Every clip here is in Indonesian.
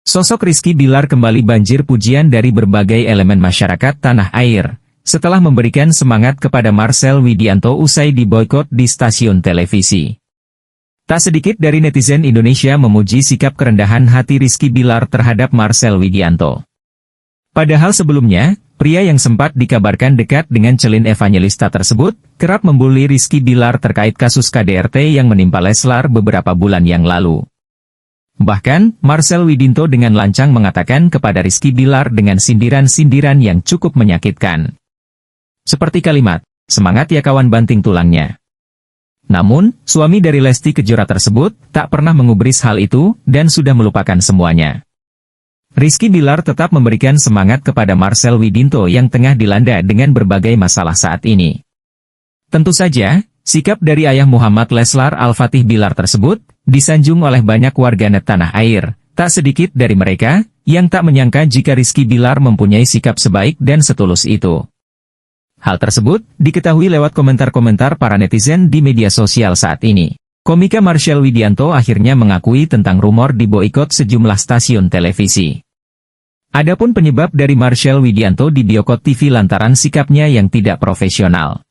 Sosok Rizky Bilar kembali banjir pujian dari berbagai elemen masyarakat tanah air, setelah memberikan semangat kepada Marcel Widianto usai diboikot di stasiun televisi. Tak sedikit dari netizen Indonesia memuji sikap kerendahan hati Rizky Bilar terhadap Marcel Widianto. Padahal sebelumnya, pria yang sempat dikabarkan dekat dengan Celine Evangelista tersebut, kerap membuli Rizky Bilar terkait kasus KDRT yang menimpa Leslar beberapa bulan yang lalu. Bahkan, Marcel Widianto dengan lancang mengatakan kepada Rizky Bilar dengan sindiran-sindiran yang cukup menyakitkan. Seperti kalimat, "Semangat ya kawan banting tulangnya." Namun, suami dari Lesti Kejora tersebut tak pernah mengubris hal itu dan sudah melupakan semuanya. Rizky Bilar tetap memberikan semangat kepada Marcel Widianto yang tengah dilanda dengan berbagai masalah saat ini. Tentu saja, sikap dari ayah Muhammad Leslar Al-Fatih Bilar tersebut disanjung oleh banyak warganet tanah air, tak sedikit dari mereka yang tak menyangka jika Rizky Bilar mempunyai sikap sebaik dan setulus itu. Hal tersebut diketahui lewat komentar-komentar para netizen di media sosial saat ini. Komika Marcel Widianto akhirnya mengakui tentang rumor diboikot sejumlah stasiun televisi. Adapun penyebab dari Marcel Widianto diboikot TV lantaran sikapnya yang tidak profesional.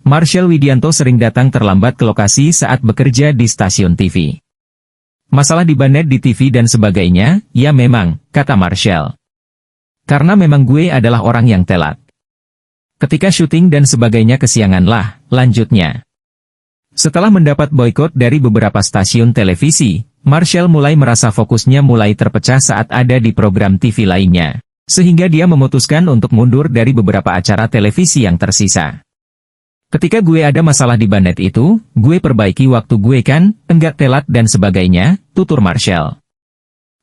Marcel Widianto sering datang terlambat ke lokasi saat bekerja di stasiun TV. Masalah di banet di TV dan sebagainya, ya memang, kata Marcel. Karena memang gue adalah orang yang telat. Ketika syuting dan sebagainya kesiangan lah, lanjutnya. Setelah mendapat boikot dari beberapa stasiun televisi, Marcel mulai merasa fokusnya mulai terpecah saat ada di program TV lainnya. Sehingga dia memutuskan untuk mundur dari beberapa acara televisi yang tersisa. Ketika gue ada masalah di banet itu, gue perbaiki waktu gue kan, enggak telat dan sebagainya, tutur Marcel.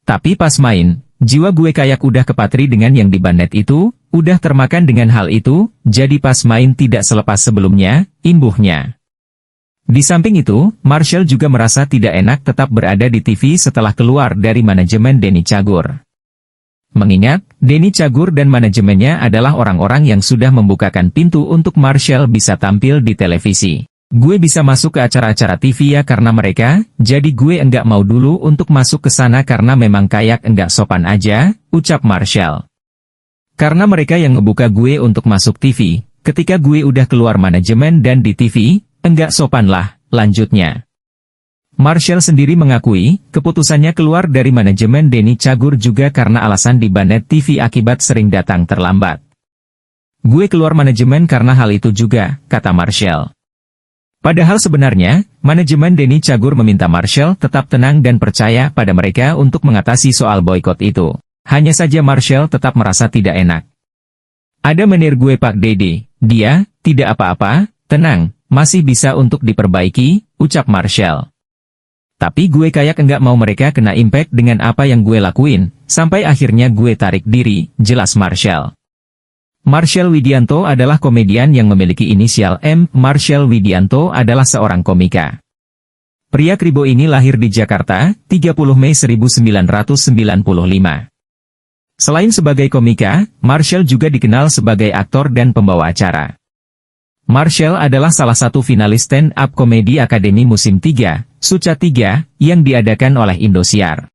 Tapi pas main, jiwa gue kayak udah kepatri dengan yang di banet itu, udah termakan dengan hal itu, jadi pas main tidak selepas sebelumnya, imbuhnya. Di samping itu, Marcel juga merasa tidak enak tetap berada di TV setelah keluar dari manajemen Denny Cagur. Mengingat, Denny Cagur dan manajemennya adalah orang-orang yang sudah membukakan pintu untuk Marcel bisa tampil di televisi. Gue bisa masuk ke acara-acara TV ya karena mereka, jadi gue enggak mau dulu untuk masuk ke sana karena memang kayak enggak sopan aja, ucap Marcel. Karena mereka yang ngebuka gue untuk masuk TV, ketika gue udah keluar manajemen dan di TV, enggak sopan lah, lanjutnya. Marcel sendiri mengakui, keputusannya keluar dari manajemen Denny Cagur juga karena alasan di banet TV akibat sering datang terlambat. Gue keluar manajemen karena hal itu juga, kata Marcel. Padahal sebenarnya, manajemen Denny Cagur meminta Marcel tetap tenang dan percaya pada mereka untuk mengatasi soal boikot itu. Hanya saja Marcel tetap merasa tidak enak. Ada menir gue Pak Dede, dia, tidak apa-apa, tenang, masih bisa untuk diperbaiki, ucap Marcel. Tapi gue kayak enggak mau mereka kena impact dengan apa yang gue lakuin, sampai akhirnya gue tarik diri, jelas Marcel. Marcel Widianto adalah komedian yang memiliki inisial M. Marcel Widianto adalah seorang komika. Pria kribo ini lahir di Jakarta, 30 Mei 1995. Selain sebagai komika, Marcel juga dikenal sebagai aktor dan pembawa acara. Marcel adalah salah satu finalis stand-up komedi Akademi Musim 3, Suca 3, yang diadakan oleh Indosiar.